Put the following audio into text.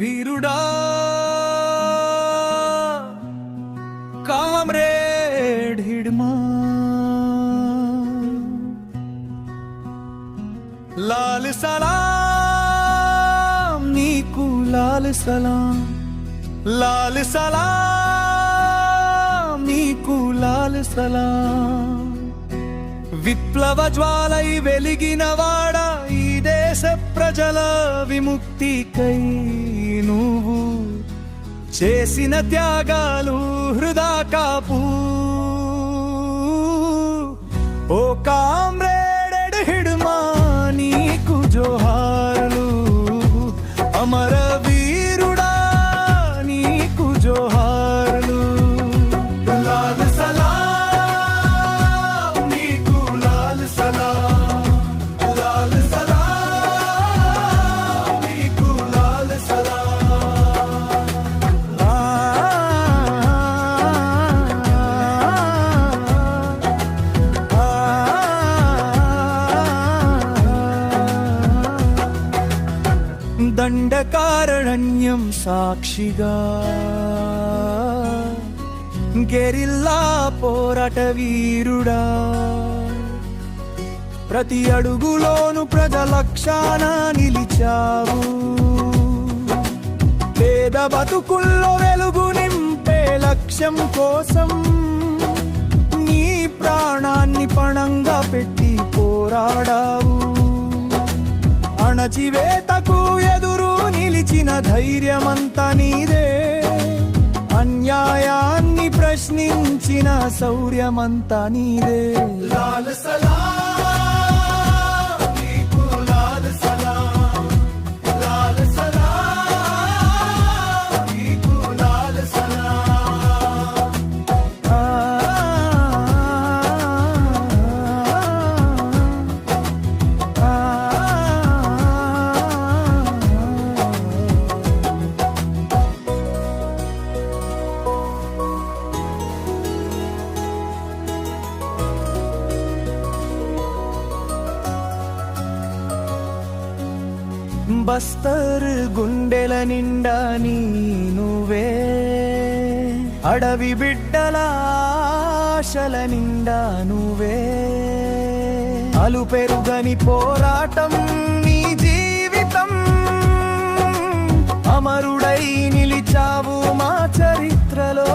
వీరుడా కామ్రేడ్ హిడ్మా లాల్ సలాం నీకు లాల్ సలాం లాల్ సలాం నీకు లాల్ సలాం విప్లవ జ్వాలై వెలిగిన వాడా ఈ దేశ ప్రజల విముక్తికై నువ్వు చేసిన త్యాగాలు హృదా కాపు ఓ కామ్రేడ్ హిడ్మా నీకు జోహార్లు అమర వీరుడా నీకు జోహార్లు లాల్ సలాం నీకు లాల్ సలాం లాల్ సలాం నీకు లాల్ సలాం దండకారణ్యం సాక్షిగా గెరిల్లా పోరాట వీరుడా ప్రతి అడుగులోను ప్రజలక్షాన నిలిచావు పేద బతుకుల్లో వెలుగు నింపే లక్ష్యం కోసం నీ ప్రాణాన్ని పణంగా పెట్టి పోరాడావు అణచివేతకు ఎదురు నిలిచిన ధైర్యమంతా నీదే అన్యాయాన్ని ప్రశ్నించిన శౌర్యమంతా నీదే లాల్ సలాం నీకు లాల్ సలాం లాల్ సలాం నీకు లాల్ సలాం బస్తర్ గుండెల నిండా నువ్వే అడవి బిడ్డల ఆశల నిండా నువ్వే అలు పెరుగని పోరాటం నీ జీవితం అమరుడై నిలిచావు మా చరిత్రలో